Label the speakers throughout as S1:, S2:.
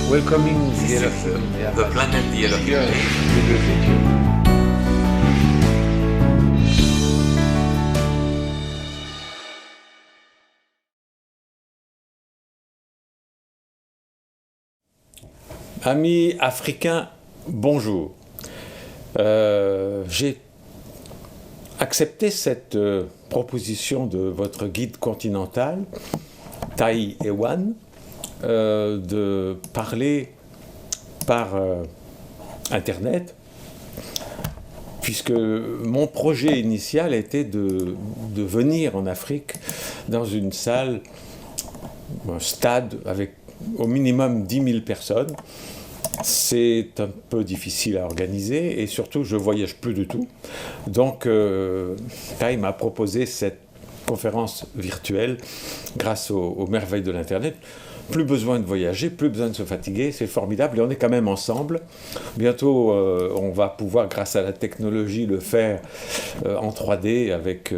S1: Welcoming the
S2: This
S1: yellow
S2: is
S1: film. Yeah,
S2: the
S1: but
S2: planet the yellow
S1: here,
S2: film.
S1: we do think.
S3: Amis africains, bonjour. J'ai accepté cette proposition de votre guide continental, Tai Ewan, de parler par Internet, puisque mon projet initial était de venir en Afrique dans une salle, un stade avec au minimum 10 000 personnes. C'est un peu difficile à organiser et surtout je ne voyage plus du tout. Donc Tai m'a proposé cette conférence virtuelle grâce aux merveilles de l'Internet. Plus besoin de voyager, plus besoin de se fatiguer, c'est formidable et on est quand même ensemble. Bientôt on va pouvoir grâce à la technologie le faire en 3D avec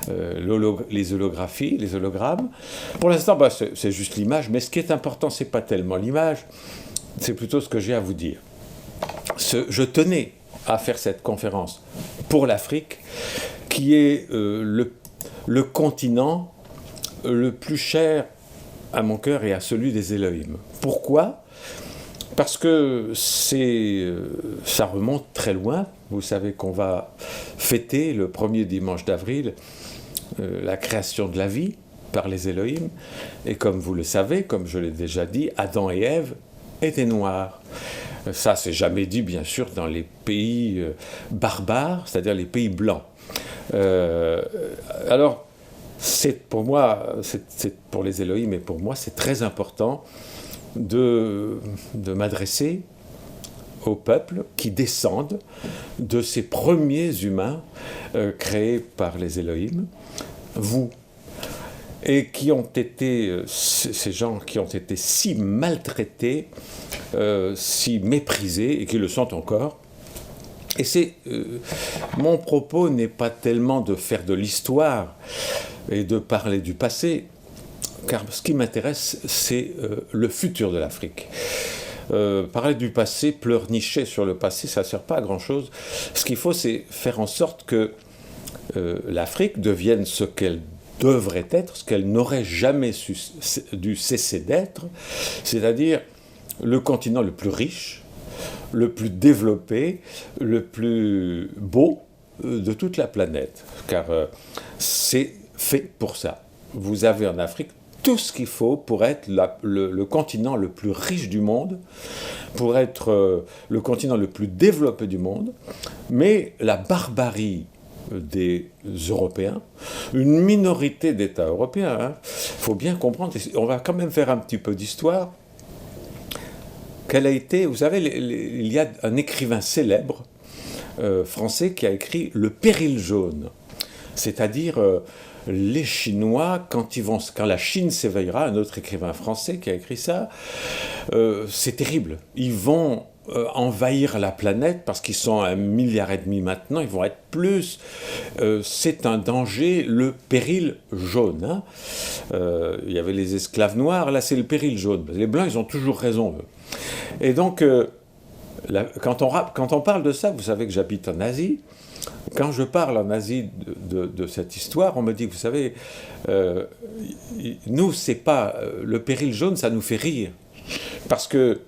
S3: les holographies, les hologrammes. Pour l'instant c'est juste l'image, mais ce qui est important c'est pas tellement l'image, c'est plutôt ce que j'ai à vous dire. Je tenais à faire cette conférence pour l'Afrique, qui est le continent le plus cher à mon cœur et à celui des Elohim. Pourquoi ? Parce que ça remonte très loin. Vous savez qu'on va fêter le premier dimanche d'avril la création de la vie par les Elohim. Et comme vous le savez, comme je l'ai déjà dit, Adam et Ève étaient noirs. Ça, c'est jamais dit, bien sûr, dans les pays barbares, c'est-à-dire les pays blancs. Alors, c'est pour moi, c'est pour les Elohim et pour moi, c'est très important de m'adresser aux peuples qui descendent de ces premiers humains créés par les Elohim, vous, et qui ont été, ces gens qui ont été si maltraités, si méprisés, et qui le sont encore. Et mon propos n'est pas tellement de faire de l'histoire et de parler du passé, car ce qui m'intéresse, c'est le futur de l'Afrique. Parler du passé, pleurnicher sur le passé, ça ne sert pas à grand-chose. Ce qu'il faut, c'est faire en sorte que l'Afrique devienne ce qu'elle devrait être, ce qu'elle n'aurait jamais dû cesser d'être, c'est-à-dire le continent le plus riche, le plus développé, le plus beau de toute la planète, car c'est fait pour ça. Vous avez en Afrique tout ce qu'il faut pour être le continent le plus riche du monde, pour être le continent le plus développé du monde, mais la barbarie des Européens, une minorité d'États européens, faut bien comprendre, on va quand même faire un petit peu d'histoire. Quelle a été, vous savez, il y a un écrivain célèbre français qui a écrit Le Péril jaune, c'est-à-dire les Chinois, quand la Chine s'éveillera, un autre écrivain français qui a écrit ça, c'est terrible. Ils vont envahir la planète parce qu'ils sont 1,5 milliard maintenant, ils vont être plus. C'est un danger, le péril jaune. Il y avait les esclaves noirs, là c'est le péril jaune. Les blancs, ils ont toujours raison, eux. Et donc, quand on parle de ça, vous savez que j'habite en Asie. Quand je parle en Asie de cette histoire, on me dit, vous savez, nous, c'est pas le péril jaune, ça nous fait rire, parce que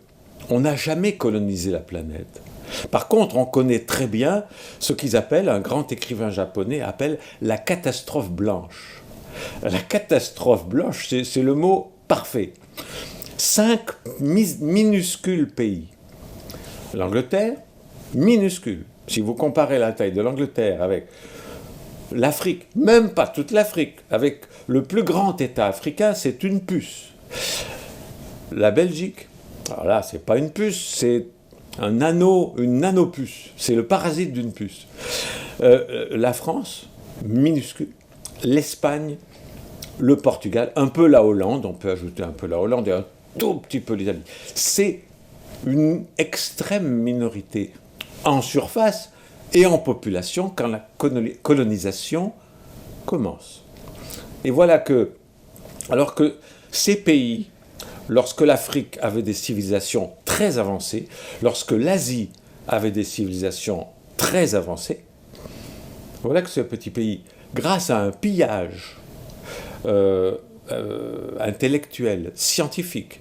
S3: on n'a jamais colonisé la planète. Par contre, on connaît très bien ce qu'ils appellent, un grand écrivain japonais appelle la catastrophe blanche. La catastrophe blanche, c'est le mot parfait. 5 minuscules pays. L'Angleterre, minuscule. Si vous comparez la taille de l'Angleterre avec l'Afrique, même pas toute l'Afrique, avec le plus grand État africain, c'est une puce. La Belgique, alors là, c'est pas une puce, c'est une nanopuce. C'est le parasite d'une puce. La France, minuscule. L'Espagne, le Portugal, un peu la Hollande, on peut ajouter un peu la Hollande et un tout petit peu l'Italie. C'est une extrême minorité en surface et en population quand la colonisation commence. Et voilà que, alors que ces pays lorsque l'Afrique avait des civilisations très avancées, lorsque l'Asie avait des civilisations très avancées, voilà que ce petit pays, grâce à un pillage intellectuel, scientifique,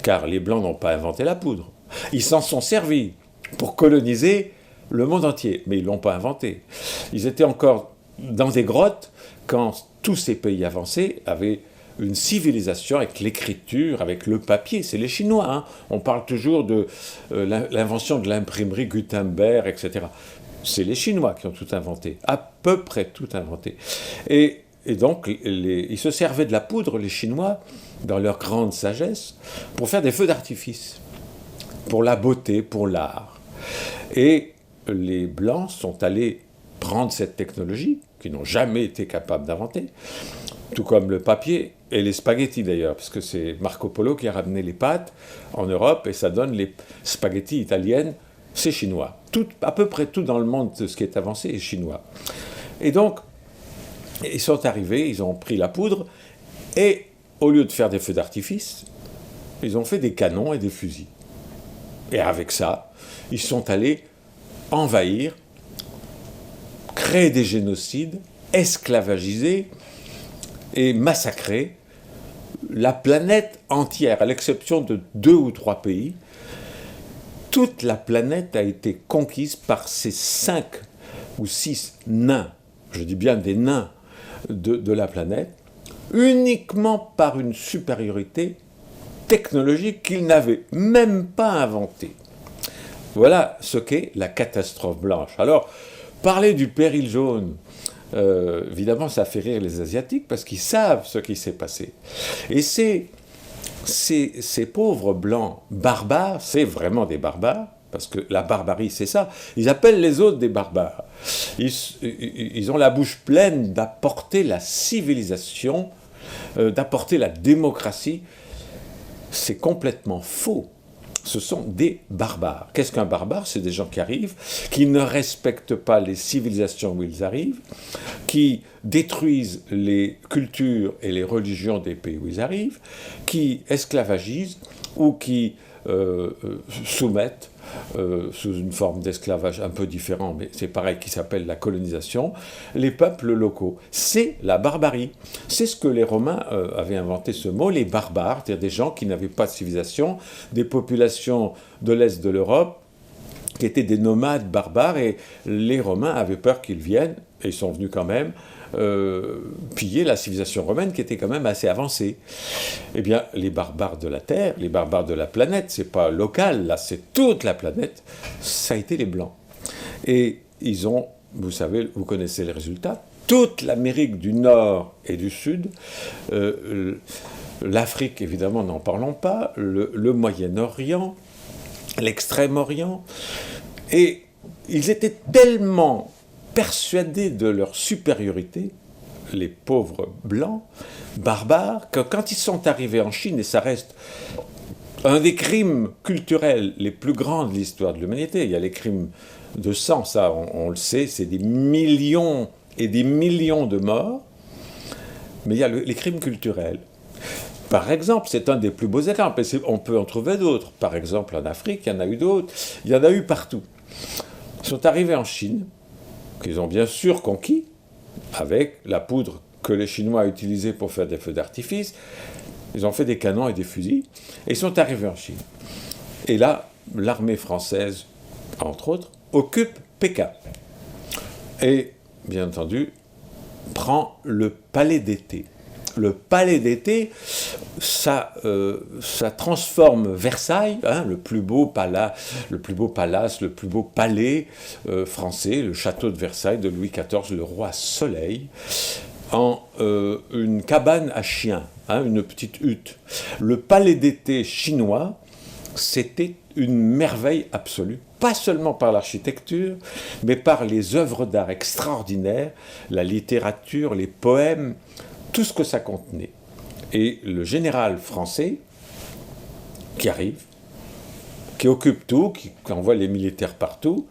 S3: car les Blancs n'ont pas inventé la poudre, ils s'en sont servis pour coloniser le monde entier, mais ils ne l'ont pas inventé. Ils étaient encore dans des grottes quand tous ces pays avancés avaient une civilisation avec l'écriture, avec le papier. C'est les Chinois, hein. On parle toujours de l'invention de l'imprimerie Gutenberg, etc. C'est les Chinois qui ont tout inventé, à peu près tout inventé. Et donc, ils se servaient de la poudre, les Chinois, dans leur grande sagesse, pour faire des feux d'artifice, pour la beauté, pour l'art. Et les Blancs sont allés prendre cette technologie, qu'ils n'ont jamais été capables d'inventer, tout comme le papier et les spaghettis d'ailleurs, parce que c'est Marco Polo qui a ramené les pâtes en Europe, et ça donne les spaghettis italiennes, c'est chinois. À peu près tout dans le monde de ce qui est avancé est chinois. Et donc, ils sont arrivés, ils ont pris la poudre, et au lieu de faire des feux d'artifice, ils ont fait des canons et des fusils. Et avec ça, ils sont allés envahir, créer des génocides, esclavagiser et massacrer la planète entière, à l'exception de 2 ou 3 pays. Toute la planète a été conquise par ces 5 ou 6 nains, je dis bien des nains de la planète, uniquement par une supériorité technologique qu'ils n'avaient même pas inventée. Voilà ce qu'est la catastrophe blanche. Alors, parler du péril jaune, évidemment, ça fait rire les Asiatiques parce qu'ils savent ce qui s'est passé. Et ces pauvres blancs barbares, c'est vraiment des barbares, parce que la barbarie, c'est ça. Ils appellent les autres des barbares. Ils ont la bouche pleine d'apporter la civilisation, d'apporter la démocratie. C'est complètement faux. Ce sont des barbares. Qu'est-ce qu'un barbare? C'est des gens qui arrivent, qui ne respectent pas les civilisations où ils arrivent, qui détruisent les cultures et les religions des pays où ils arrivent, qui esclavagisent ou qui soumettent sous une forme d'esclavage un peu différent, mais c'est pareil, qui s'appelle la colonisation, les peuples locaux. C'est la barbarie. C'est ce que les Romains avaient inventé ce mot, les barbares, c'est-à-dire des gens qui n'avaient pas de civilisation, des populations de l'Est de l'Europe, qui étaient des nomades barbares, et les Romains avaient peur qu'ils viennent, et ils sont venus quand même, piller la civilisation romaine qui était quand même assez avancée. Eh bien, les barbares de la Terre, les barbares de la planète, c'est pas local, là, c'est toute la planète, ça a été les Blancs. Et ils ont, vous savez, vous connaissez les résultats, toute l'Amérique du Nord et du Sud, l'Afrique, évidemment, n'en parlons pas, le Moyen-Orient, l'Extrême-Orient, et ils étaient tellement persuadés de leur supériorité, les pauvres blancs, barbares, que quand ils sont arrivés en Chine, et ça reste un des crimes culturels les plus grands de l'histoire de l'humanité, il y a les crimes de sang, ça on le sait, c'est des millions et des millions de morts, mais il y a les crimes culturels. Par exemple, c'est un des plus beaux exemples, et on peut en trouver d'autres. Par exemple, en Afrique, il y en a eu d'autres, il y en a eu partout. Ils sont arrivés en Chine, qu'ils ont bien sûr conquis, avec la poudre que les Chinois utilisaient pour faire des feux d'artifice. Ils ont fait des canons et des fusils, et ils sont arrivés en Chine. Et là, l'armée française, entre autres, occupe Pékin. Et, bien entendu, prend le palais d'été. Le palais d'été, ça transforme Versailles, hein, le plus beau palace, le plus beau palais français, le château de Versailles de Louis XIV, le roi Soleil, en une cabane à chiens, hein, une petite hutte. Le palais d'été chinois, c'était une merveille absolue, pas seulement par l'architecture, mais par les œuvres d'art extraordinaires, la littérature, les poèmes, tout ce que ça contenait. Et le général français, qui arrive, qui occupe tout, qui envoie les militaires partout,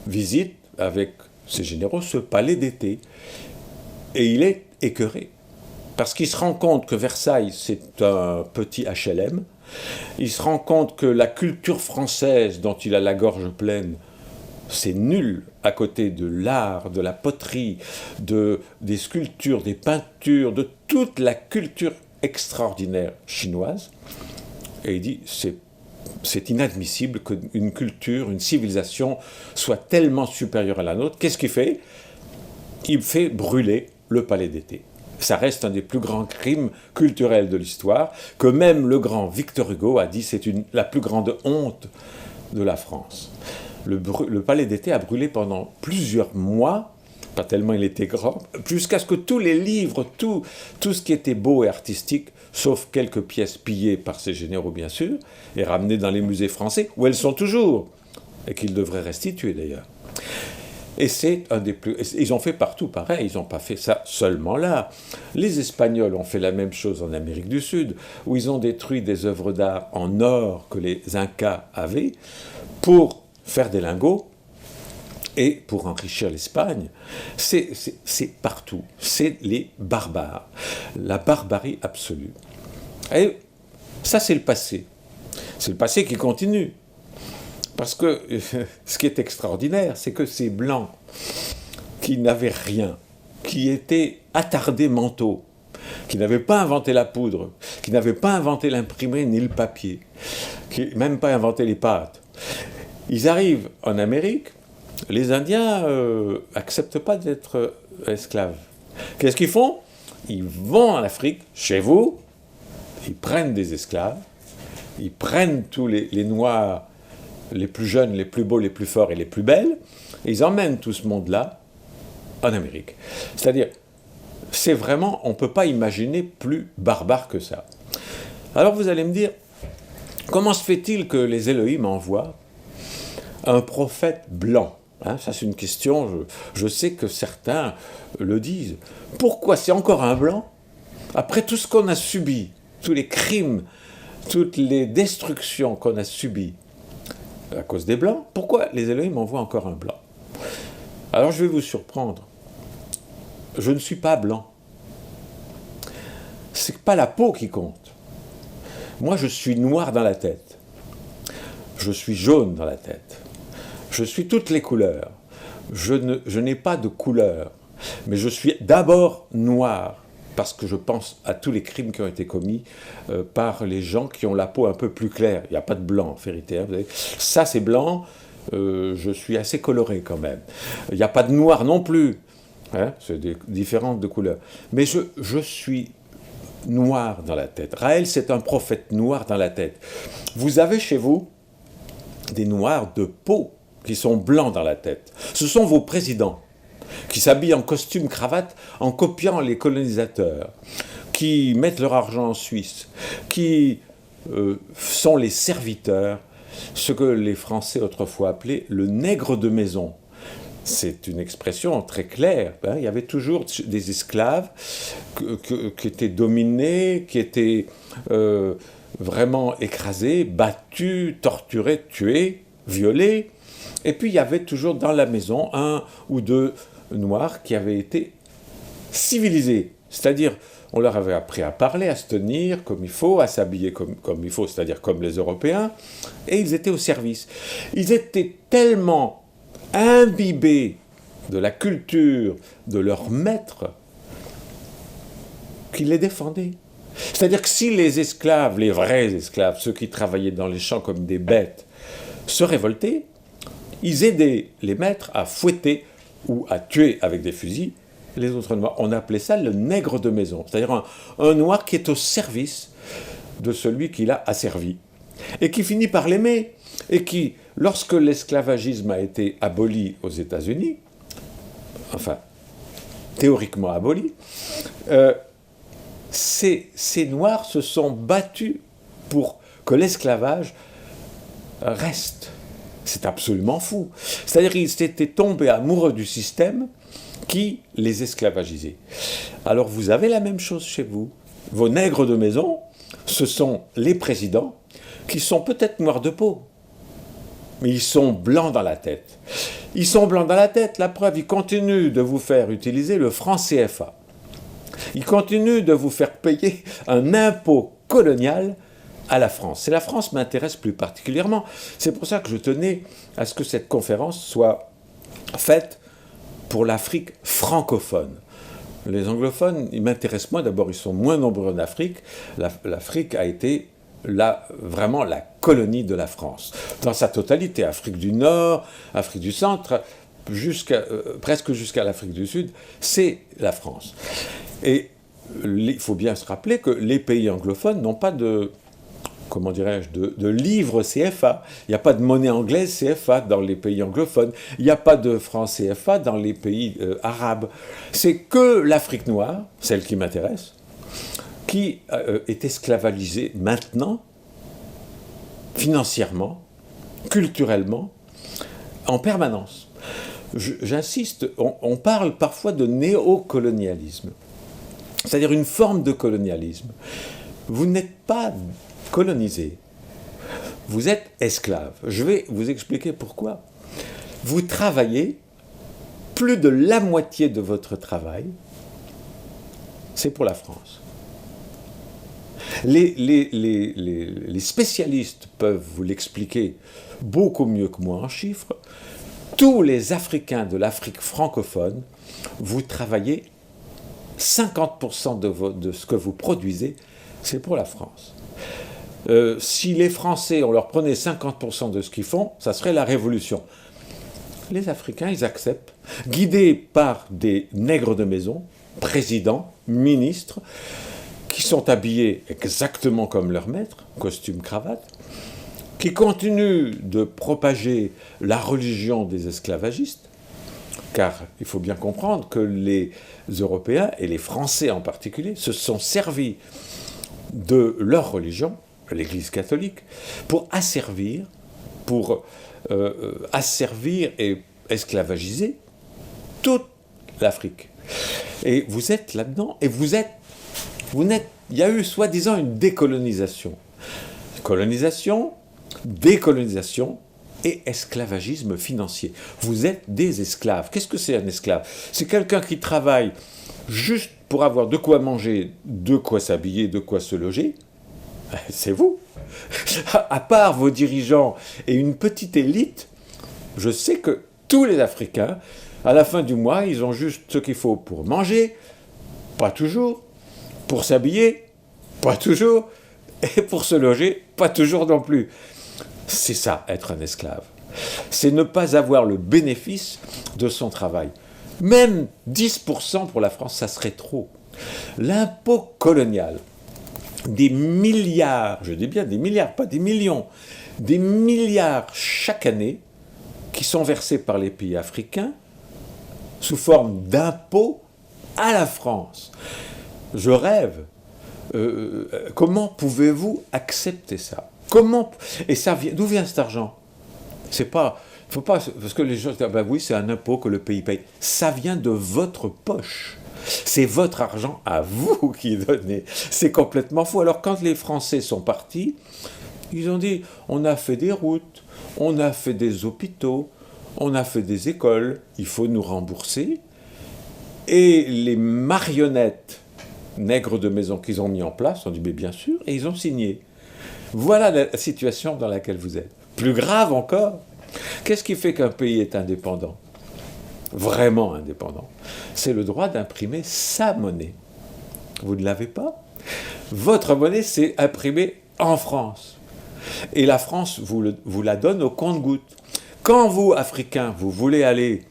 S3: visite avec ses généraux ce palais d'été. Et il est écœuré, parce qu'il se rend compte que Versailles, c'est un petit HLM, Il se rend compte que la culture française dont il a la gorge pleine, c'est nul à côté de l'art, de la poterie, des sculptures, des peintures, de toute la culture extraordinaire chinoise. Et il dit, c'est inadmissible qu'une culture, une civilisation soit tellement supérieure à la nôtre. Qu'est-ce qu'il fait? Il fait brûler le palais d'été. Ça reste un des plus grands crimes culturels de l'histoire, que même le grand Victor Hugo a dit c'est la plus grande honte de la France. Le palais d'été a brûlé pendant plusieurs mois, pas tellement il était grand, jusqu'à ce que tous les livres, tout ce qui était beau et artistique, sauf quelques pièces pillées par ces généraux bien sûr, et ramenées dans les musées français, où elles sont toujours, et qu'ils devraient restituer d'ailleurs. Et c'est un des plus... Ils ont fait partout pareil, ils n'ont pas fait ça seulement là. Les Espagnols ont fait la même chose en Amérique du Sud, où ils ont détruit des œuvres d'art en or que les Incas avaient, pour faire des lingots, et pour enrichir l'Espagne. C'est partout, c'est les barbares, la barbarie absolue. Et ça c'est le passé. C'est le passé qui continue. Parce que ce qui est extraordinaire, c'est que ces Blancs qui n'avaient rien, qui étaient attardés mentaux, qui n'avaient pas inventé la poudre, qui n'avaient pas inventé l'imprimerie ni le papier, qui n'avaient même pas inventé les pâtes, ils arrivent en Amérique, les Indiens n'acceptent pas d'être esclaves. Qu'est-ce qu'ils font? Ils vont en Afrique, chez vous, ils prennent des esclaves, ils prennent tous les Noirs, les plus jeunes, les plus beaux, les plus forts et les plus belles, et ils emmènent tout ce monde-là en Amérique. C'est-à-dire, c'est vraiment, on ne peut pas imaginer plus barbare que ça. Alors vous allez me dire, comment se fait-il que les Elohim envoient un prophète blanc? Ça c'est une question, je sais que certains le disent. Pourquoi c'est encore un blanc? Après tout ce qu'on a subi, tous les crimes, toutes les destructions qu'on a subies, à cause des Blancs, pourquoi les Elohim envoient encore un blanc? Alors je vais vous surprendre. Je ne suis pas blanc. C'est pas la peau qui compte. Moi, je suis noir dans la tête. Je suis jaune dans la tête. Je suis toutes les couleurs. Je n'ai pas de couleur. Mais je suis d'abord noir, parce que je pense à tous les crimes qui ont été commis par les gens qui ont la peau un peu plus claire. Il n'y a pas de blanc en vérité. Vous savez. Ça, c'est blanc. Je suis assez coloré quand même. Il n'y a pas de noir non plus. C'est différentes de couleurs. Mais je suis noir dans la tête. Raël, c'est un prophète noir dans la tête. Vous avez chez vous des noirs de peau qui sont blancs dans la tête. Ce sont vos présidents qui s'habillent en costume cravate en copiant les colonisateurs, qui mettent leur argent en Suisse, qui sont les serviteurs, ce que les Français autrefois appelaient le nègre de maison. C'est une expression très claire. Il y avait toujours des esclaves qui étaient dominés, qui étaient vraiment écrasés, battus, torturés, tués, violés. Et puis il y avait toujours dans la maison un ou deux noirs qui avaient été civilisés. C'est-à-dire, on leur avait appris à parler, à se tenir comme il faut, à s'habiller comme il faut, c'est-à-dire comme les Européens, et ils étaient au service. Ils étaient tellement imbibés de la culture de leurs maîtres qu'ils les défendaient. C'est-à-dire que si les esclaves, les vrais esclaves, ceux qui travaillaient dans les champs comme des bêtes, se révoltaient, ils aidaient les maîtres à fouetter ou à tuer avec des fusils les autres noirs. On appelait ça le nègre de maison, c'est-à-dire un noir qui est au service de celui qui l'a asservi et qui finit par l'aimer et qui, lorsque l'esclavagisme a été aboli aux États-Unis, enfin, théoriquement aboli, ces noirs se sont battus pour que l'esclavage reste. C'est absolument fou. C'est-à-dire qu'ils s'étaient tombés amoureux du système qui les esclavagisait. Alors vous avez la même chose chez vous. Vos nègres de maison, ce sont les présidents qui sont peut-être noirs de peau, mais ils sont blancs dans la tête. Ils sont blancs dans la tête, la preuve, ils continuent de vous faire utiliser le franc CFA. Ils continuent de vous faire payer un impôt colonial à la France. Et la France m'intéresse plus particulièrement. C'est pour ça que je tenais à ce que cette conférence soit faite pour l'Afrique francophone. Les anglophones, ils m'intéressent moins. D'abord, ils sont moins nombreux en Afrique. L'Afrique a été vraiment la colonie de la France. Dans sa totalité, Afrique du Nord, Afrique du Centre, presque jusqu'à l'Afrique du Sud, c'est la France. Et il faut bien se rappeler que les pays anglophones n'ont pas de livre CFA. Il n'y a pas de monnaie anglaise CFA dans les pays anglophones. Il n'y a pas de franc CFA dans les pays arabes. C'est que l'Afrique noire, celle qui m'intéresse, qui est esclavagisée maintenant, financièrement, culturellement, en permanence. J'insiste, on parle parfois de néocolonialisme, c'est-à-dire une forme de colonialisme. Vous n'êtes pas colonisé, vous êtes esclave. Je vais vous expliquer pourquoi. Vous travaillez, plus de la moitié de votre travail, c'est pour la France. Les spécialistes peuvent vous l'expliquer beaucoup mieux que moi en chiffres. Tous les Africains de l'Afrique francophone, vous travaillez 50% de ce que vous produisez, c'est pour la France. Si les Français, on leur prenait 50% de ce qu'ils font, ça serait la révolution. Les Africains, ils acceptent, guidés par des nègres de maison, présidents, ministres, qui sont habillés exactement comme leur maître, costume, cravate, qui continuent de propager la religion des esclavagistes, car il faut bien comprendre que les Européens, et les Français en particulier, se sont servis de leur religion, l'Église catholique, pour asservir et esclavagiser toute l'Afrique. Et vous êtes là-dedans, et il y a eu soi-disant une décolonisation. Colonisation, décolonisation et esclavagisme financier. Vous êtes des esclaves. Qu'est-ce que c'est un esclave? C'est quelqu'un qui travaille juste pour avoir de quoi manger, de quoi s'habiller, de quoi se loger. C'est vous. À part vos dirigeants et une petite élite, je sais que tous les Africains, à la fin du mois, ils ont juste ce qu'il faut pour manger, pas toujours, pour s'habiller, pas toujours, et pour se loger, pas toujours non plus. C'est ça, être un esclave. C'est ne pas avoir le bénéfice de son travail. Même 10% pour la France, ça serait trop. L'impôt colonial, des milliards, je dis bien des milliards, pas des millions, des milliards chaque année qui sont versés par les pays africains sous forme d'impôts à la France. Je rêve. Comment pouvez-vous accepter ça? Et ça vient, d'où vient cet argent? C'est pas, faut pas, parce que les gens disent, ben oui, c'est un impôt que le pays paye. Ça vient de votre poche. C'est votre argent à vous qui est donné. C'est complètement faux. Alors quand les Français sont partis, ils ont dit, on a fait des routes, on a fait des hôpitaux, on a fait des écoles, il faut nous rembourser. Et les marionnettes nègres de maison qu'ils ont mis en place ont dit, mais bien sûr, et ils ont signé. Voilà la situation dans laquelle vous êtes. Plus grave encore, qu'est-ce qui fait qu'un pays est indépendant? Vraiment indépendant. C'est le droit d'imprimer sa monnaie. Vous ne l'avez pas? Votre monnaie, c'est imprimée en France. Et la France vous la donne au compte-gouttes. Quand vous, Africains, vous voulez aller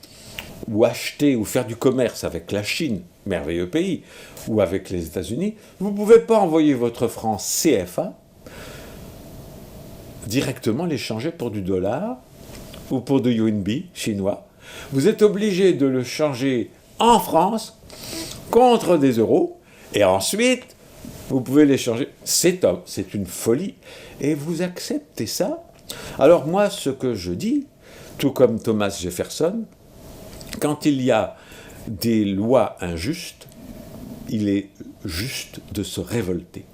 S3: ou acheter ou faire du commerce avec la Chine, merveilleux pays, ou avec les États-Unis, vous ne pouvez pas envoyer votre franc CFA directement l'échanger pour du dollar ou pour du yuanbi chinois. Vous êtes obligé de le changer en France contre des euros et ensuite vous pouvez l'échanger. C'est une folie. Et vous acceptez ça? Alors moi, ce que je dis, tout comme Thomas Jefferson, quand il y a des lois injustes, il est juste de se révolter.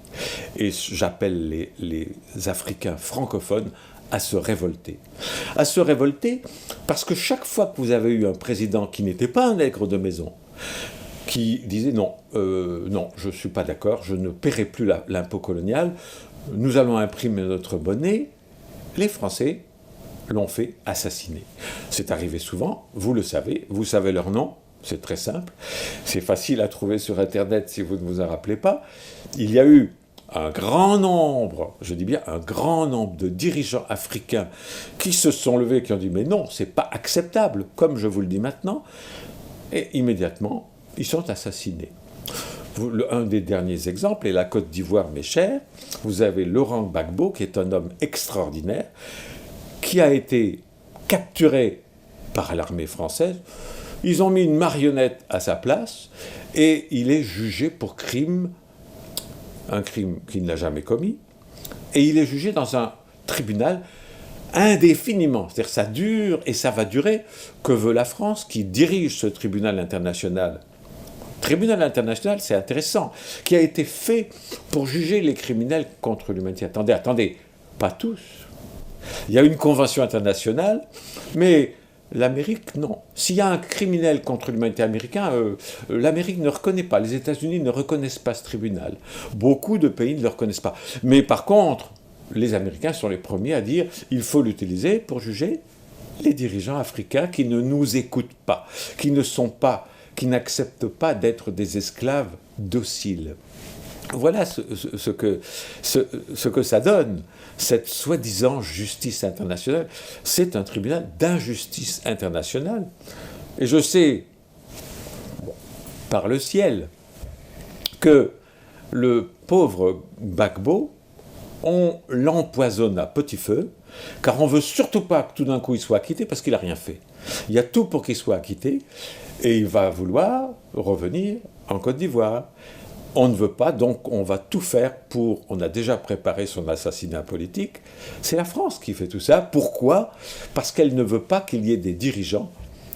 S3: Et j'appelle les Africains francophones à se révolter. À se révolter parce que chaque fois que vous avez eu un président qui n'était pas un nègre de maison, qui disait non, je ne suis pas d'accord, je ne paierai plus l'impôt colonial, nous allons imprimer notre monnaie, les Français l'ont fait assassiner. C'est arrivé souvent, vous le savez, vous savez leur nom, c'est très simple, c'est facile à trouver sur Internet si vous ne vous en rappelez pas. Il y a eu un grand nombre, je dis bien un grand nombre de dirigeants africains qui se sont levés, qui ont dit « mais non, c'est pas acceptable », comme je vous le dis maintenant, et immédiatement, ils sont assassinés. Un des derniers exemples est la Côte d'Ivoire, mes chers. Vous avez Laurent Gbagbo, qui est un homme extraordinaire, qui a été capturé par l'armée française. Ils ont mis une marionnette à sa place et il est jugé pour un crime qu'il n'a jamais commis. Et il est jugé dans un tribunal indéfiniment. C'est-à-dire ça dure et ça va durer. Que veut la France qui dirige ce tribunal international ? Tribunal international, c'est intéressant, qui a été fait pour juger les criminels contre l'humanité. Attendez, pas tous. Il y a une convention internationale, mais l'Amérique, non. S'il y a un criminel contre l'humanité américain, l'Amérique ne reconnaît pas, les États-Unis ne reconnaissent pas ce tribunal. Beaucoup de pays ne le reconnaissent pas. Mais par contre, les Américains sont les premiers à dire qu'il faut l'utiliser pour juger les dirigeants africains qui ne nous écoutent pas, qui n'acceptent pas d'être des esclaves dociles. Voilà ce que ça donne, cette soi-disant justice internationale. C'est un tribunal d'injustice internationale. Et je sais, par le ciel, que le pauvre Gbagbo, on l'empoisonne à petit feu, car on ne veut surtout pas que tout d'un coup il soit acquitté, parce qu'il n'a rien fait. Il y a tout pour qu'il soit acquitté, et il va vouloir revenir en Côte d'Ivoire. On ne veut pas, donc on va tout faire pour... On a déjà préparé son assassinat politique. C'est la France qui fait tout ça. Pourquoi ? Parce qu'elle ne veut pas qu'il y ait des dirigeants.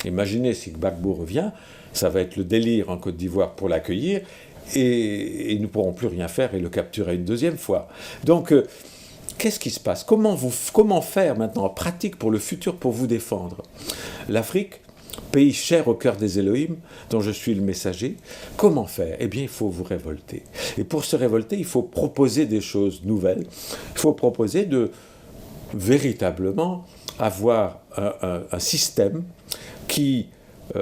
S3: Imaginez si Gbagbo revient, ça va être le délire en Côte d'Ivoire pour l'accueillir, et ils ne pourront plus rien faire et le capturer une deuxième fois. Donc, qu'est-ce qui se passe ? Comment faire maintenant en pratique pour le futur, pour vous défendre ? L'Afrique, pays cher au cœur des Elohim, dont je suis le messager, comment faire ? Eh bien, il faut vous révolter. Et pour se révolter, il faut proposer des choses nouvelles. Il faut proposer de véritablement avoir un système qui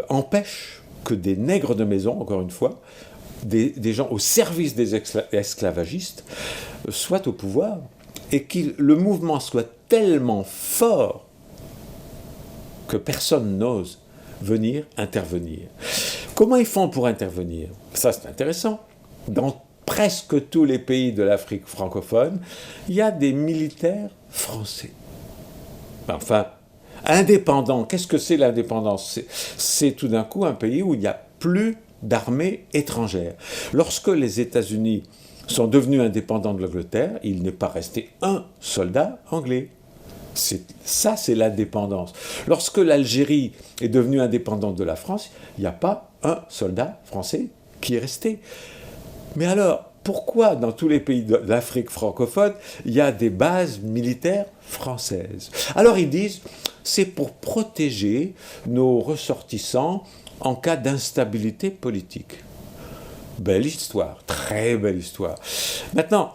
S3: empêche que des nègres de maison, encore une fois, des gens au service des esclavagistes, soient au pouvoir, et que le mouvement soit tellement fort que personne n'ose venir intervenir. Comment ils font pour intervenir ? Ça, c'est intéressant. Dans presque tous les pays de l'Afrique francophone, il y a des militaires français. Enfin, indépendants. Qu'est-ce que c'est l'indépendance ? C'est tout d'un coup un pays où il n'y a plus d'armée étrangère. Lorsque les États-Unis sont devenus indépendants de l'Angleterre, il n'est pas resté un soldat anglais. Ça, c'est l'indépendance. Lorsque l'Algérie est devenue indépendante de la France, il n'y a pas un soldat français qui est resté. Mais alors, pourquoi dans tous les pays d'Afrique francophone, il y a des bases militaires françaises ? Alors ils disent, c'est pour protéger nos ressortissants en cas d'instabilité politique. Belle histoire, très belle histoire. Maintenant,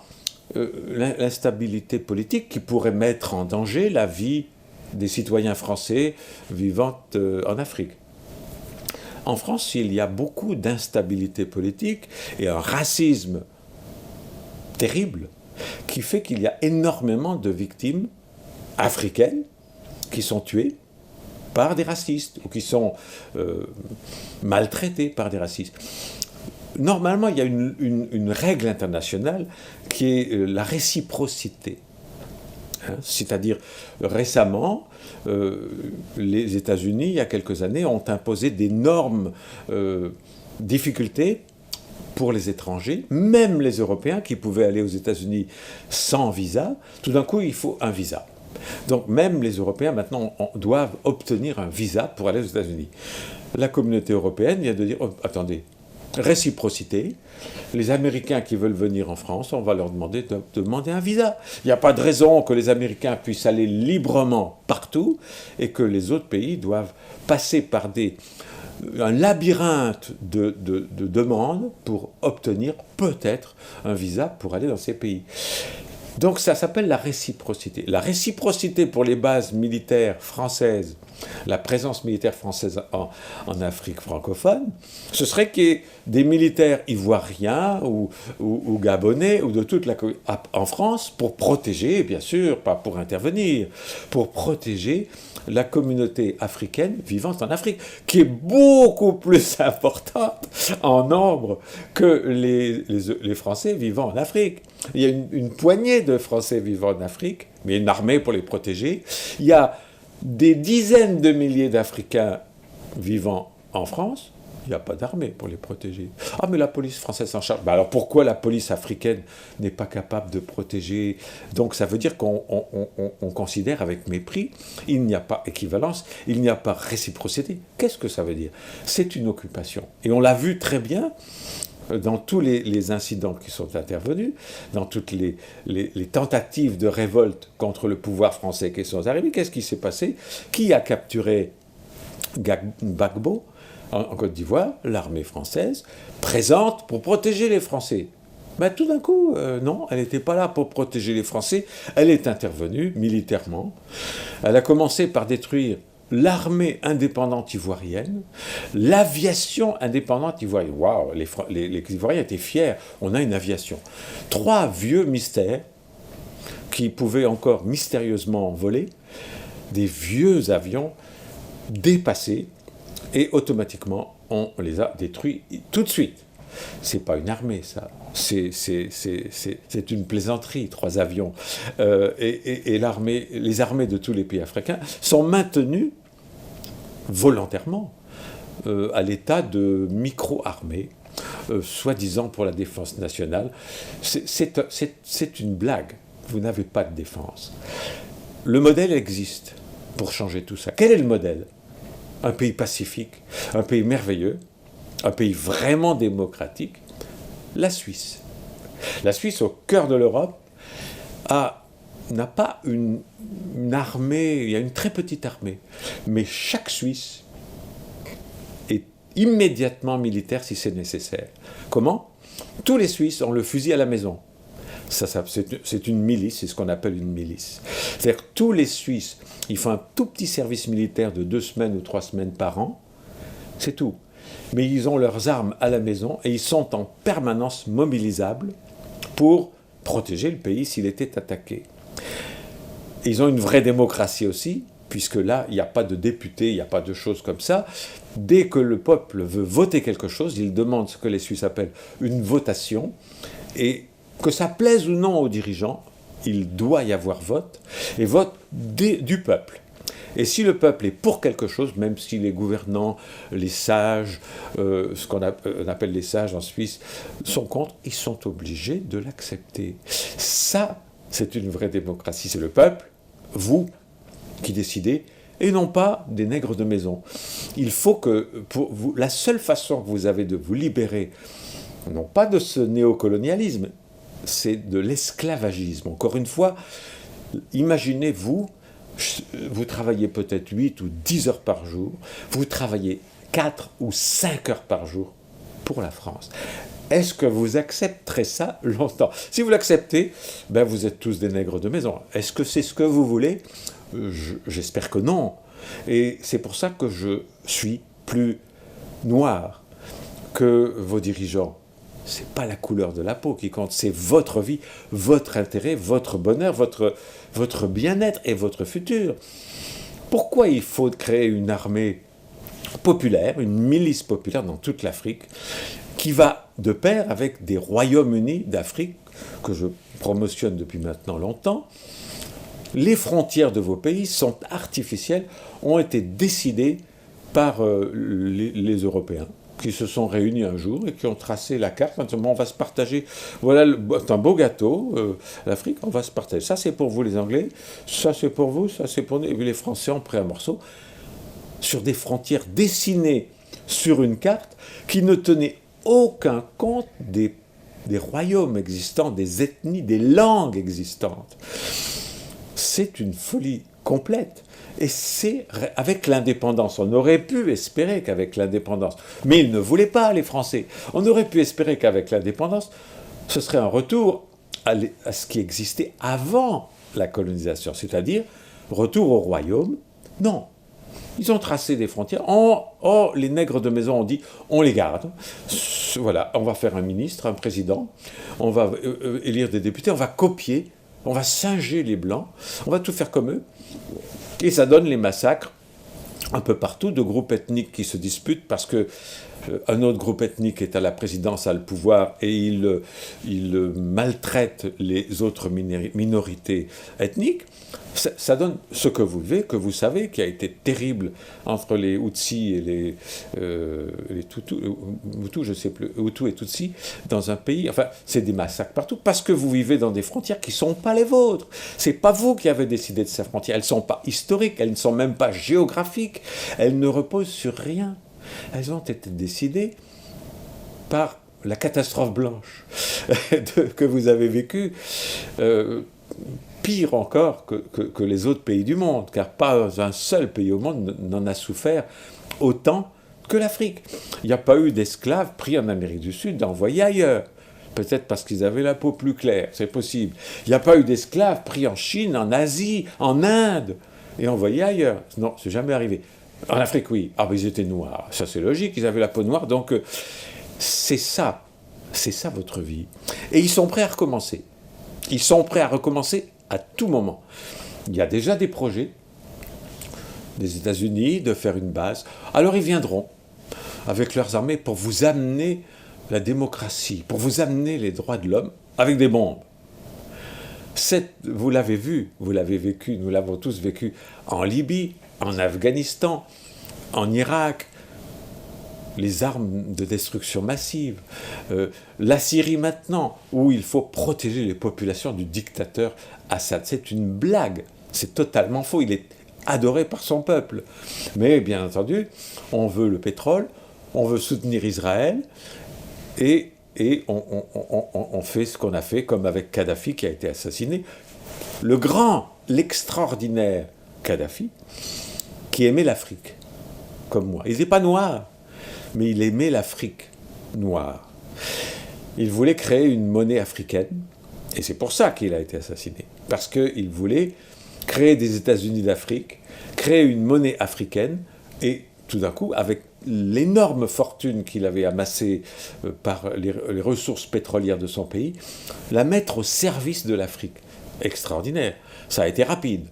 S3: l'instabilité politique qui pourrait mettre en danger la vie des citoyens français vivant en Afrique. En France, il y a beaucoup d'instabilité politique et un racisme terrible qui fait qu'il y a énormément de victimes africaines qui sont tuées par des racistes ou qui sont maltraitées par des racistes. Normalement, il y a une règle internationale qui est la réciprocité. C'est-à-dire, récemment, les États-Unis, il y a quelques années, ont imposé d'énormes difficultés pour les étrangers, même les Européens qui pouvaient aller aux États-Unis sans visa. Tout d'un coup, il faut un visa. Donc même les Européens maintenant doivent obtenir un visa pour aller aux États-Unis. La communauté européenne vient de dire, oh, attendez, réciprocité, les Américains qui veulent venir en France, on va leur demander un visa. Il n'y a pas de raison que les Américains puissent aller librement partout et que les autres pays doivent passer par un labyrinthe de demandes pour obtenir peut-être un visa pour aller dans ces pays. Donc ça s'appelle la réciprocité. La réciprocité pour les bases militaires françaises, la présence militaire française en Afrique francophone, ce serait qu'il y ait des militaires ivoiriens ou gabonais ou de toute la en France pour protéger, bien sûr, pas pour intervenir, pour protéger la communauté africaine vivant en Afrique, qui est beaucoup plus importante en nombre que les Français vivant en Afrique. Il y a une poignée de Français vivant en Afrique, mais une armée pour les protéger. Il y a des dizaines de milliers d'Africains vivant en France. Il n'y a pas d'armée pour les protéger. Ah, mais la police française s'en charge. Alors pourquoi la police africaine n'est pas capable de protéger? Donc ça veut dire qu'on considère avec mépris, il n'y a pas équivalence, il n'y a pas réciprocité. Qu'est-ce que ça veut dire? C'est une occupation. Et on l'a vu très bien dans tous les incidents qui sont intervenus, dans toutes les tentatives de révolte contre le pouvoir français qui sont arrivées. Qu'est-ce qui s'est passé? Qui a capturé Gbagbo en Côte d'Ivoire? L'armée française, présente pour protéger les Français. Ben, tout d'un coup, non, elle n'était pas là pour protéger les Français. Elle est intervenue militairement. Elle a commencé par détruire l'armée indépendante ivoirienne, l'aviation indépendante ivoirienne. Waouh, les Ivoiriens étaient fiers. On a une aviation. 3 vieux mystères qui pouvaient encore mystérieusement voler, des vieux avions dépassés, et automatiquement, on les a détruits tout de suite. C'est pas une armée, ça. C'est une plaisanterie, 3 avions. Et les armées de tous les pays africains sont maintenues volontairement à l'état de micro-armée, soi-disant pour la défense nationale. C'est une blague. Vous n'avez pas de défense. Le modèle existe pour changer tout ça. Quel est le modèle? Un pays pacifique, un pays merveilleux, un pays vraiment démocratique, la Suisse. La Suisse, au cœur de l'Europe, n'a pas une armée, il y a une très petite armée, mais chaque Suisse est immédiatement militaire si c'est nécessaire. Comment? Tous les Suisses ont le fusil à la maison. C'est une milice, c'est ce qu'on appelle une milice. C'est-à-dire que tous les Suisses, ils font un tout petit service militaire de 2 semaines ou 3 semaines par an, c'est tout. Mais ils ont leurs armes à la maison et ils sont en permanence mobilisables pour protéger le pays s'il était attaqué. Ils ont une vraie démocratie aussi, puisque là, il n'y a pas de députés, il n'y a pas de choses comme ça. Dès que le peuple veut voter quelque chose, il demande ce que les Suisses appellent une votation, et que ça plaise ou non aux dirigeants, il doit y avoir vote, et vote du peuple. Et si le peuple est pour quelque chose, même si les gouvernants, les sages, ce qu'on appelle les sages en Suisse, sont contre, ils sont obligés de l'accepter. Ça, c'est une vraie démocratie. C'est le peuple, vous, qui décidez, et non pas des nègres de maison. Il faut que, pour vous, la seule façon que vous avez de vous libérer, non pas de ce néocolonialisme, c'est de l'esclavagisme. Encore une fois, imaginez-vous, vous travaillez peut-être 8 ou 10 heures par jour, vous travaillez 4 ou 5 heures par jour pour la France. Est-ce que vous accepterez ça longtemps? Si vous l'acceptez, ben vous êtes tous des nègres de maison. Est-ce que c'est ce que vous voulez? J'espère que non. Et c'est pour ça que je suis plus noir que vos dirigeants. C'est pas la couleur de la peau qui compte, c'est votre vie, votre intérêt, votre bonheur, votre bien-être et votre futur. Pourquoi il faut créer une armée populaire, une milice populaire dans toute l'Afrique, qui va de pair avec des royaumes-unis d'Afrique, que je promotionne depuis maintenant longtemps? Les frontières de vos pays sont artificielles, ont été décidées par les Européens, qui se sont réunis un jour et qui ont tracé la carte. On va se partager. Voilà, c'est un beau gâteau, l'Afrique, on va se partager. Ça, c'est pour vous, les Anglais. Ça, c'est pour vous. Ça, c'est pour nous. Et puis les Français ont pris un morceau sur des frontières dessinées sur une carte qui ne tenaient aucun compte des royaumes existants, des ethnies, des langues existantes. C'est une folie complète. Et c'est avec l'indépendance. On aurait pu espérer qu'avec l'indépendance, mais ils ne voulaient pas, les Français. On aurait pu espérer qu'avec l'indépendance, ce serait un retour à ce qui existait avant la colonisation, c'est-à-dire retour au royaume. Non. Ils ont tracé des frontières. Oh, les nègres de maison ont dit, on les garde. Voilà, on va faire un ministre, un président, on va élire des députés, on va copier, on va singer les blancs, on va tout faire comme eux. Et ça donne les massacres un peu partout de groupes ethniques qui se disputent parce que un autre groupe ethnique est à la présidence, a le pouvoir, et il maltraite les autres minorités ethniques. Ça donne ce que vous vivez, que vous savez, qui a été terrible entre les Hutsis et les Hutus, je sais plus, Hutus et Tutsis, dans un pays. Enfin, c'est des massacres partout, parce que vous vivez dans des frontières qui ne sont pas les vôtres. C'est pas vous qui avez décidé de ces frontières. Elles ne sont pas historiques, elles ne sont même pas géographiques, elles ne reposent sur rien. Elles ont été décidées par la catastrophe blanche que vous avez vécue, pire encore que les autres pays du monde, car pas un seul pays au monde n'en a souffert autant que l'Afrique. Il n'y a pas eu d'esclaves pris en Amérique du Sud, envoyés ailleurs. Peut-être parce qu'ils avaient la peau plus claire, c'est possible. Il n'y a pas eu d'esclaves pris en Chine, en Asie, en Inde, et envoyés ailleurs. Non, c'est jamais arrivé. En Afrique, oui. Ah, mais ils étaient noirs. Ça, c'est logique. Ils avaient la peau noire. Donc, c'est ça votre vie. Et ils sont prêts à recommencer. Ils sont prêts à recommencer à tout moment. Il y a déjà des projets des États-Unis de faire une base. Alors, ils viendront avec leurs armées pour vous amener la démocratie, pour vous amener les droits de l'homme avec des bombes. Vous l'avez vu, vous l'avez vécu, nous l'avons tous vécu en Libye, en Afghanistan, en Irak, les armes de destruction massive, la Syrie maintenant, où il faut protéger les populations du dictateur Assad. C'est une blague, c'est totalement faux, il est adoré par son peuple. Mais bien entendu, on veut le pétrole, on veut soutenir Israël, et on fait ce qu'on a fait, comme avec Kadhafi qui a été assassiné. L'extraordinaire Kadhafi, qui aimait l'Afrique, comme moi. Il n'était pas noir, mais il aimait l'Afrique noire. Il voulait créer une monnaie africaine, et c'est pour ça qu'il a été assassiné. Parce qu'il voulait créer des États-Unis d'Afrique, créer une monnaie africaine, et tout d'un coup, avec l'énorme fortune qu'il avait amassée par les ressources pétrolières de son pays, la mettre au service de l'Afrique. Extraordinaire. Ça a été rapide.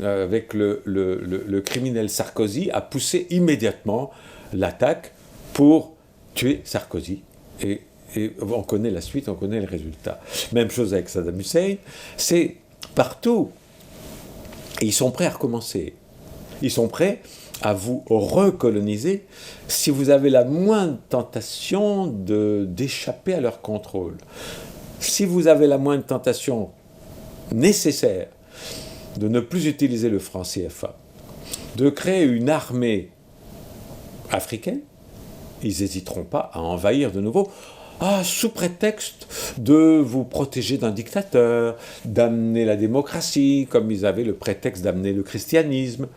S3: Avec le criminel Sarkozy a poussé immédiatement l'attaque pour tuer Sarkozy. Et on connaît la suite, on connaît le résultat. Même chose avec Saddam Hussein. C'est partout. Et ils sont prêts à recommencer. Ils sont prêts à vous recoloniser si vous avez la moindre tentation d'échapper à leur contrôle. Si vous avez la moindre tentation nécessaire de ne plus utiliser le franc CFA, de créer une armée africaine, ils n'hésiteront pas à envahir de nouveau, sous prétexte de vous protéger d'un dictateur, d'amener la démocratie, comme ils avaient le prétexte d'amener le christianisme.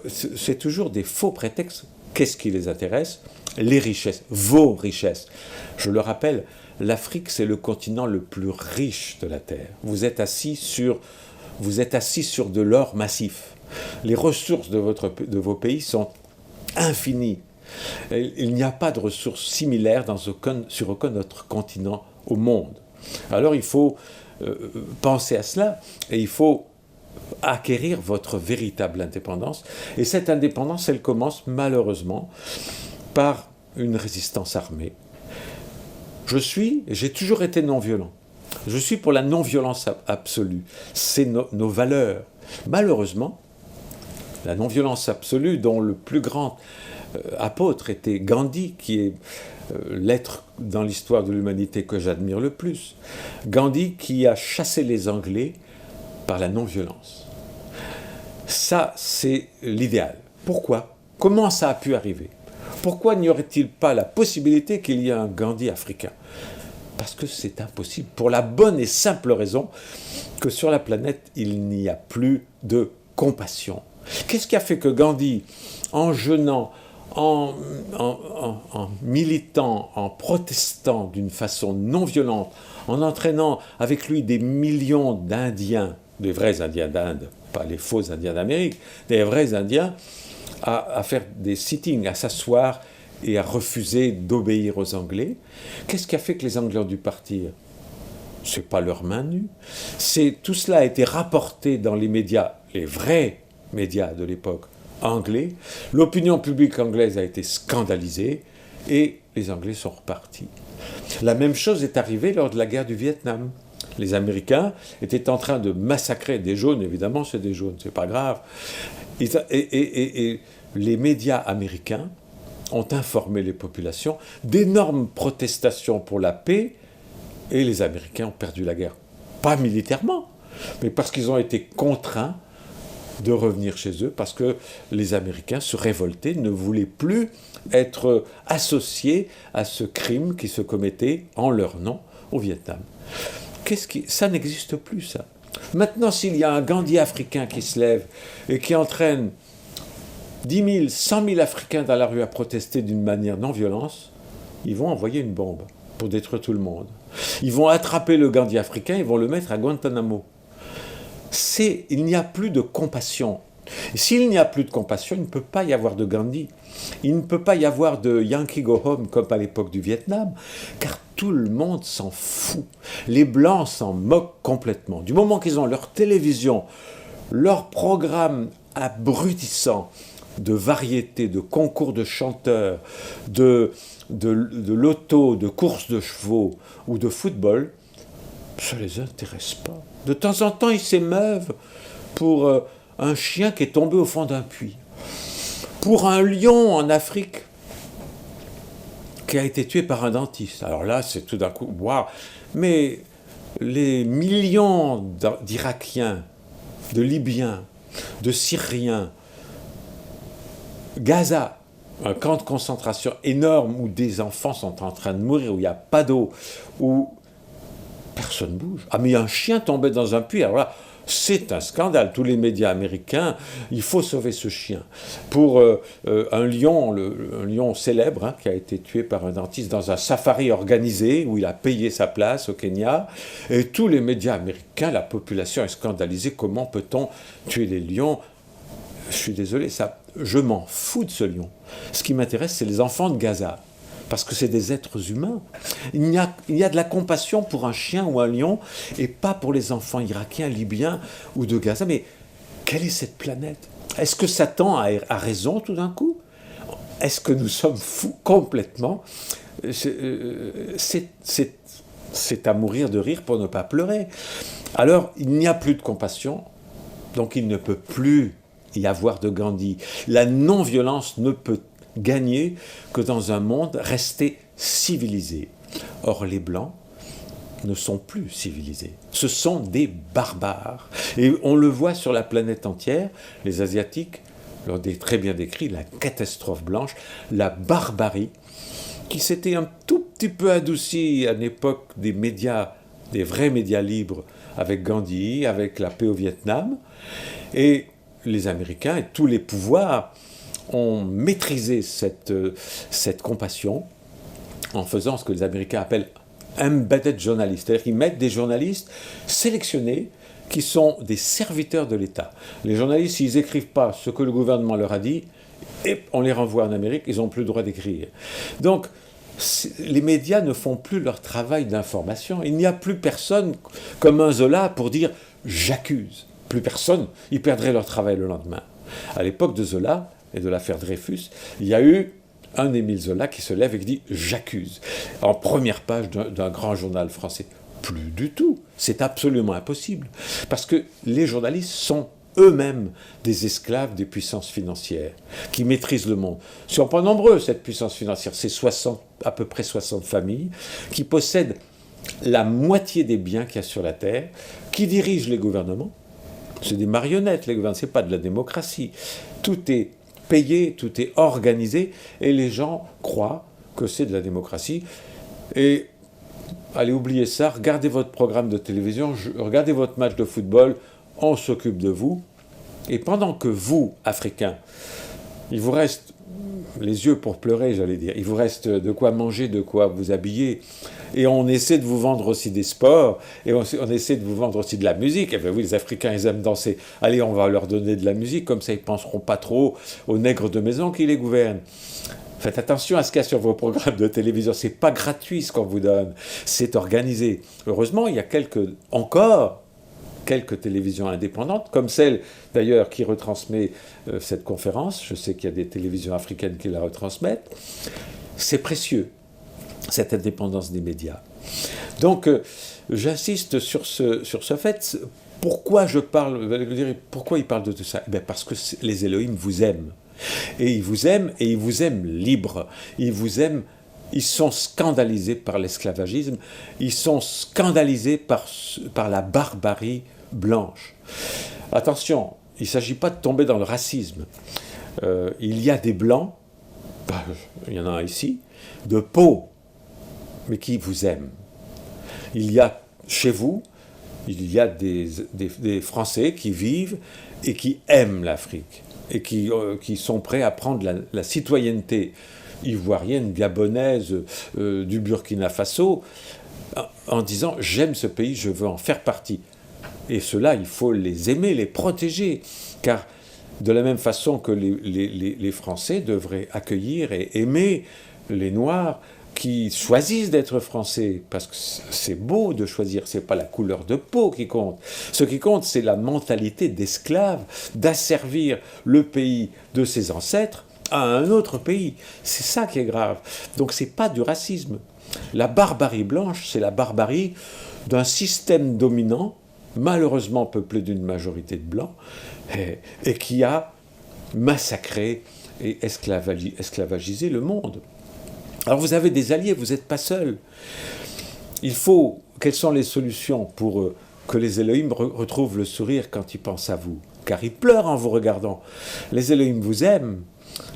S3: C'est toujours des faux prétextes. Qu'est-ce qui les intéresse ? Les richesses, vos richesses. Je le rappelle, l'Afrique, c'est le continent le plus riche de la Terre. Vous êtes assis sur de l'or massif. Les ressources de vos pays sont infinies. Il n'y a pas de ressources similaires sur aucun autre continent au monde. Alors il faut penser à cela et il faut acquérir votre véritable indépendance. Et cette indépendance, elle commence malheureusement par une résistance armée. J'ai toujours été non-violent. Je suis pour la non-violence absolue. C'est nos valeurs. Malheureusement, la non-violence absolue dont le plus grand apôtre était Gandhi, qui est l'être dans l'histoire de l'humanité que j'admire le plus. Gandhi qui a chassé les Anglais par la non-violence. Ça, c'est l'idéal. Pourquoi ? Comment ça a pu arriver ? Pourquoi n'y aurait-il pas la possibilité qu'il y ait un Gandhi africain ? Parce que c'est impossible, pour la bonne et simple raison que sur la planète, il n'y a plus de compassion. Qu'est-ce qui a fait que Gandhi, en jeûnant, en militant, en protestant d'une façon non violente, en entraînant avec lui des millions d'Indiens, des vrais Indiens d'Inde, pas les faux Indiens d'Amérique, des vrais Indiens, à faire des sittings, à s'asseoir et à refuser d'obéir aux Anglais. Qu'est-ce qui a fait que les Anglais ont dû partir ? C'est pas leur main nue. Tout cela a été rapporté dans les médias, les vrais médias de l'époque anglais. L'opinion publique anglaise a été scandalisée et les Anglais sont repartis. La même chose est arrivée lors de la guerre du Vietnam. Les Américains étaient en train de massacrer des jaunes, évidemment c'est des jaunes, c'est pas grave. Et les médias américains ont informé les populations d'énormes protestations pour la paix et les Américains ont perdu la guerre. Pas militairement, mais parce qu'ils ont été contraints de revenir chez eux, parce que les Américains se révoltaient, ne voulaient plus être associés à ce crime qui se commettait en leur nom au Vietnam. Ça n'existe plus, ça. Maintenant, s'il y a un Gandhi africain qui se lève et qui entraîne 10 000, 100 000 Africains dans la rue à protester d'une manière non violente, ils vont envoyer une bombe pour détruire tout le monde. Ils vont attraper le Gandhi africain, ils vont le mettre à Guantanamo. Il n'y a plus de compassion. Et s'il n'y a plus de compassion, il ne peut pas y avoir de Gandhi. Il ne peut pas y avoir de Yankee Go Home comme à l'époque du Vietnam, car tout le monde s'en fout. Les Blancs s'en moquent complètement. Du moment qu'ils ont leur télévision, leur programme abrutissant de variété, de concours de chanteurs, de loto, de courses de chevaux ou de football, ça ne les intéresse pas. De temps en temps, ils s'émeuvent pour un chien qui est tombé au fond d'un puits, pour un lion en Afrique qui a été tué par un dentiste. Alors là, c'est tout d'un coup, waouh. Mais les millions d'Irakiens, de Libyens, de Syriens, Gaza, un camp de concentration énorme où des enfants sont en train de mourir, où il n'y a pas d'eau, où personne ne bouge. Ah, mais un chien tombé dans un puits, alors là, c'est un scandale. Tous les médias américains, il faut sauver ce chien. Pour un lion célèbre, qui a été tué par un dentiste dans un safari organisé, où il a payé sa place au Kenya, et tous les médias américains, la population est scandalisée. Comment peut-on tuer les lions ? Je suis désolé, je m'en fous de ce lion. Ce qui m'intéresse, c'est les enfants de Gaza. Parce que c'est des êtres humains. Il y a de la compassion pour un chien ou un lion, et pas pour les enfants irakiens, libyens ou de Gaza. Mais quelle est cette planète ? Est-ce que Satan a raison tout d'un coup ? Est-ce que nous sommes fous complètement ? C'est à mourir de rire pour ne pas pleurer. Alors, il n'y a plus de compassion, donc il ne peut plus y avoir de Gandhi. La non-violence ne peut gagner que dans un monde resté civilisé. Or, les Blancs ne sont plus civilisés. Ce sont des barbares. Et on le voit sur la planète entière. Les Asiatiques l'ont très bien décrit, la catastrophe blanche, la barbarie, qui s'était un tout petit peu adoucie à l'époque des médias, des vrais médias libres, avec Gandhi, avec la paix au Vietnam. Et les Américains et tous les pouvoirs ont maîtrisé cette compassion en faisant ce que les Américains appellent embedded journalists, c'est-à-dire qu'ils mettent des journalistes sélectionnés qui sont des serviteurs de l'État. Les journalistes, s'ils n'écrivent pas ce que le gouvernement leur a dit, et on les renvoie en Amérique, ils n'ont plus le droit d'écrire. Donc, les médias ne font plus leur travail d'information. Il n'y a plus personne comme un Zola pour dire « j'accuse ». Plus personne, ils perdraient leur travail le lendemain. À l'époque de Zola et de l'affaire Dreyfus, il y a eu un Émile Zola qui se lève et qui dit « j'accuse » en première page d'un grand journal français. Plus du tout. C'est absolument impossible. Parce que les journalistes sont eux-mêmes des esclaves des puissances financières qui maîtrisent le monde. Ils ne sont pas nombreux, cette puissance financière. C'est à peu près 60 familles qui possèdent la moitié des biens qu'il y a sur la Terre, qui dirigent les gouvernements. C'est des marionnettes, les gouvernements, ce n'est pas de la démocratie. Tout est payé, tout est organisé, et les gens croient que c'est de la démocratie. Et allez, oubliez ça, regardez votre programme de télévision, regardez votre match de football, on s'occupe de vous. Et pendant que vous, Africains, il vous reste les yeux pour pleurer, j'allais dire. Il vous reste de quoi manger, de quoi vous habiller. Et on essaie de vous vendre aussi des sports, et on essaie de vous vendre aussi de la musique. Et bien oui, les Africains, ils aiment danser. Allez, on va leur donner de la musique, comme ça ils ne penseront pas trop aux nègres de maison qui les gouvernent. Faites attention à ce qu'il y a sur vos programmes de télévision. C'est pas gratuit ce qu'on vous donne, c'est organisé. Heureusement, il y a encore quelques télévisions indépendantes, comme celle d'ailleurs qui retransmet cette conférence. Je sais qu'il y a des télévisions africaines qui la retransmettent. C'est précieux, cette indépendance des médias. Donc, j'insiste sur ce fait. Pourquoi je parle, vous allez me dire, pourquoi il parle de tout ça? Parce que les Elohim vous aiment. Et ils vous aiment libres. Ils vous aiment. Ils sont scandalisés par l'esclavagisme. Ils sont scandalisés par la barbarie blanche. Attention, il ne s'agit pas de tomber dans le racisme. Il y a des blancs, il y en a un ici, de peau, mais qui vous aiment. Il y a chez vous, il y a des Français qui vivent et qui aiment l'Afrique et qui sont prêts à prendre la citoyenneté ivoirienne, gabonaise, du Burkina Faso, en disant « j'aime ce pays, je veux en faire partie ». Et ceux-là, il faut les aimer, les protéger, car de la même façon que les Français devraient accueillir et aimer les Noirs qui choisissent d'être Français, parce que c'est beau de choisir, c'est pas la couleur de peau qui compte. Ce qui compte, c'est la mentalité d'esclave, d'asservir le pays de ses ancêtres à un autre pays. C'est ça qui est grave. Donc c'est pas du racisme. La barbarie blanche, c'est la barbarie d'un système dominant, malheureusement peuplé d'une majorité de blancs, et qui a massacré et esclavagisé le monde. Alors vous avez des alliés, vous n'êtes pas seul. Quelles sont les solutions pour que les Elohim retrouvent le sourire quand ils pensent à vous? Car ils pleurent en vous regardant. Les Elohim vous aiment.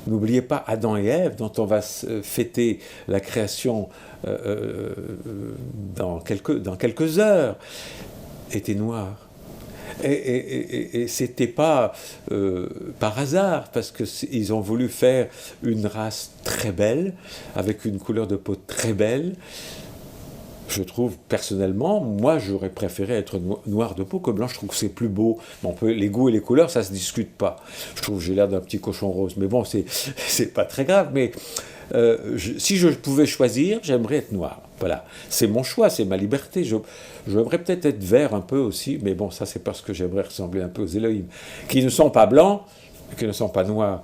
S3: N'oubliez pas Adam et Ève, dont on va fêter la création dans quelques heures, étaient noirs. Et c'était pas par hasard, parce qu'ils ont voulu faire une race très belle, avec une couleur de peau très belle. Je trouve, personnellement, moi j'aurais préféré être noir de peau que blanc, je trouve que c'est plus beau. Les goûts et les couleurs, ça se discute pas. Je trouve que j'ai l'air d'un petit cochon rose, mais bon, c'est pas très grave, mais si je pouvais choisir, j'aimerais être noir. Voilà, c'est mon choix, c'est ma liberté. J'aimerais peut-être être vert un peu aussi, mais bon, ça c'est parce que j'aimerais ressembler un peu aux Elohim, qui ne sont pas blancs, qui ne sont pas noirs.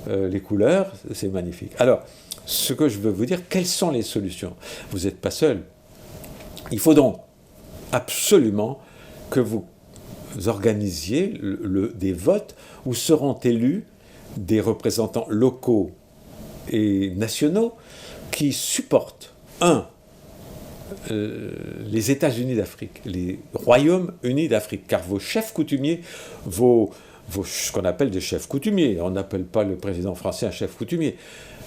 S3: Les couleurs, c'est magnifique. Alors, ce que je veux vous dire, quelles sont les solutions? Vous n'êtes pas seul. Il faut donc absolument que vous organisiez des votes où seront élus des représentants locaux et nationaux qui supportent, les États-Unis d'Afrique, les Royaumes unis d'Afrique, car vos chefs coutumiers, ce qu'on appelle des chefs coutumiers, on n'appelle pas le président français un chef coutumier,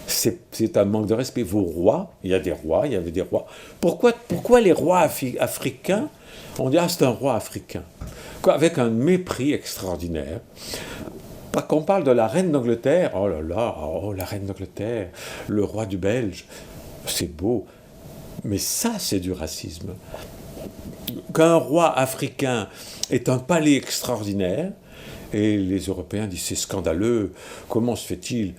S3: c'est un manque de respect. Vos rois, il y avait des rois. Pourquoi les rois africains, on dit « ah, c'est un roi africain », avec un mépris extraordinaire. Pas qu'on parle de la reine d'Angleterre, oh là là, oh la reine d'Angleterre, le roi du Belge, c'est beau, mais ça c'est du racisme. Qu'un roi africain ait un palais extraordinaire, et les Européens disent c'est scandaleux, comment se fait-il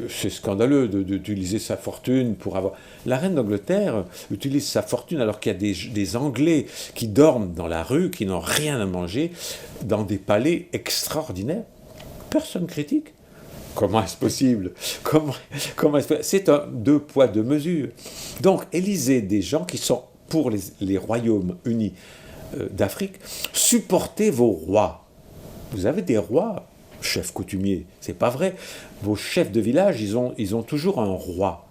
S3: c'est scandaleux d'utiliser sa fortune pour avoir... La reine d'Angleterre utilise sa fortune alors qu'il y a des Anglais qui dorment dans la rue, qui n'ont rien à manger, dans des palais extraordinaires. Personne critique. Comment est-ce possible? Comment est-ce possible? C'est un deux poids, deux mesures. Donc, élisez des gens qui sont pour les royaumes unis d'Afrique. Supportez vos rois. Vous avez des rois, chefs coutumiers, c'est pas vrai. Vos chefs de village, ils ont toujours un roi.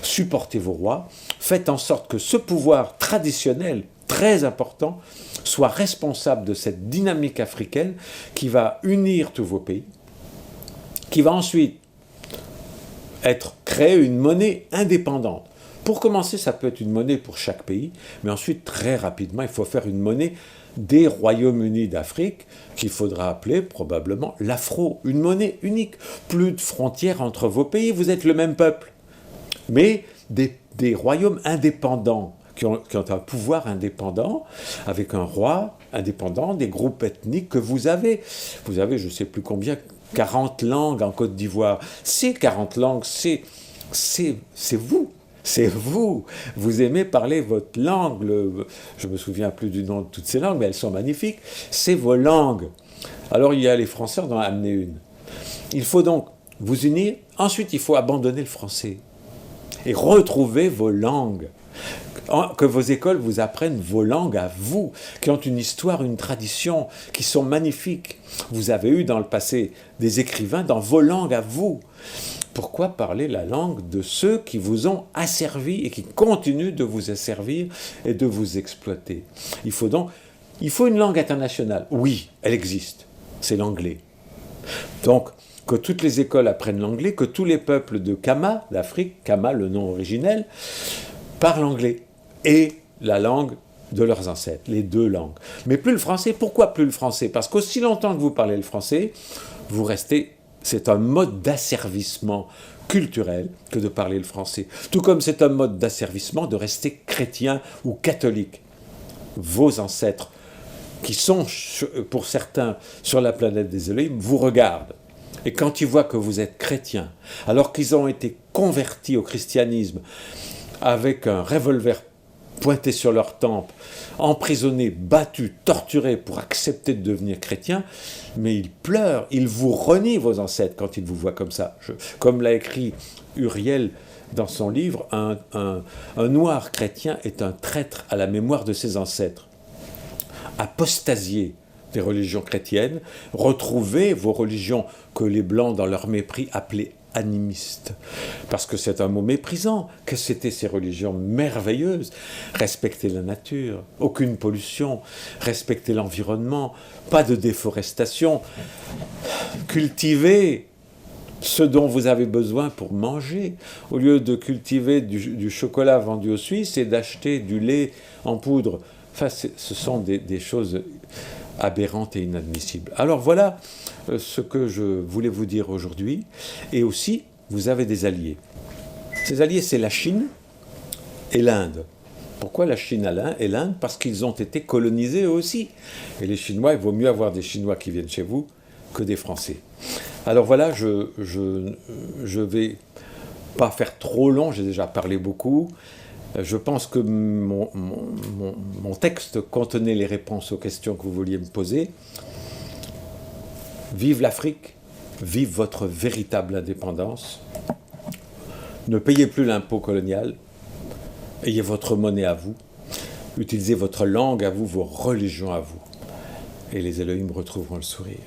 S3: Supportez vos rois. Faites en sorte que ce pouvoir traditionnel, très important, soit responsable de cette dynamique africaine qui va unir tous vos pays, qui va ensuite créer une monnaie indépendante. Pour commencer, ça peut être une monnaie pour chaque pays, mais ensuite, très rapidement, il faut faire une monnaie des Royaumes-Unis d'Afrique, qu'il faudra appeler probablement l'afro, une monnaie unique. Plus de frontières entre vos pays, vous êtes le même peuple. Mais des royaumes indépendants, qui ont un pouvoir indépendant, avec un roi indépendant, des groupes ethniques que vous avez. Vous avez, je ne sais plus combien, 40 langues en Côte d'Ivoire. Ces 40 langues, c'est vous. C'est vous. Vous aimez parler votre langue. Je ne me souviens plus du nom de toutes ces langues, mais elles sont magnifiques. C'est vos langues. Alors il y a les Français en ont amené une. Il faut donc vous unir. Ensuite, il faut abandonner le français et retrouver vos langues. Que vos écoles vous apprennent vos langues à vous, qui ont une histoire, une tradition, qui sont magnifiques. Vous avez eu dans le passé des écrivains dans vos langues à vous. Pourquoi parler la langue de ceux qui vous ont asservi et qui continuent de vous asservir et de vous exploiter? Il faut une langue internationale. Oui, elle existe. C'est l'anglais. Donc, que toutes les écoles apprennent l'anglais, que tous les peuples de Kama, d'Afrique, Kama, le nom originel, parlent anglais. Et la langue de leurs ancêtres, les deux langues. Mais plus le français. Pourquoi plus le français? Parce qu'aussi longtemps que vous parlez le français, vous restez... C'est un mode d'asservissement culturel que de parler le français. Tout comme c'est un mode d'asservissement de rester chrétien ou catholique. Vos ancêtres, qui sont pour certains sur la planète des Elohim, vous regardent. Et quand ils voient que vous êtes chrétien, alors qu'ils ont été convertis au christianisme avec un revolver pointé sur leur tempe, emprisonnés, battus, torturés pour accepter de devenir chrétiens, mais ils pleurent, ils vous renient vos ancêtres quand ils vous voient comme ça. Comme l'a écrit Uriel dans son livre, un noir chrétien est un traître à la mémoire de ses ancêtres. Apostasiez des religions chrétiennes, retrouvez vos religions que les Blancs, dans leur mépris, appelaient animistes. Parce que c'est un mot méprisant. Que c'était ces religions merveilleuses. Respecter la nature, aucune pollution, respecter l'environnement, pas de déforestation, cultiver ce dont vous avez besoin pour manger, au lieu de cultiver du chocolat vendu aux Suisses et d'acheter du lait en poudre. Enfin, ce sont des choses aberrantes et inadmissibles. Alors voilà ce que je voulais vous dire aujourd'hui. Et aussi, vous avez des alliés. Ces alliés, c'est la Chine et l'Inde. Pourquoi la Chine et l'Inde? Parce qu'ils ont été colonisés eux aussi. Et les Chinois, il vaut mieux avoir des Chinois qui viennent chez vous que des Français. Alors voilà, je vais pas faire trop long, j'ai déjà parlé beaucoup. Je pense que mon texte contenait les réponses aux questions que vous vouliez me poser. Vive l'Afrique, vive votre véritable indépendance. Ne payez plus l'impôt colonial. Ayez votre monnaie à vous. Utilisez votre langue à vous, vos religions à vous. Et les Elohim retrouveront le sourire.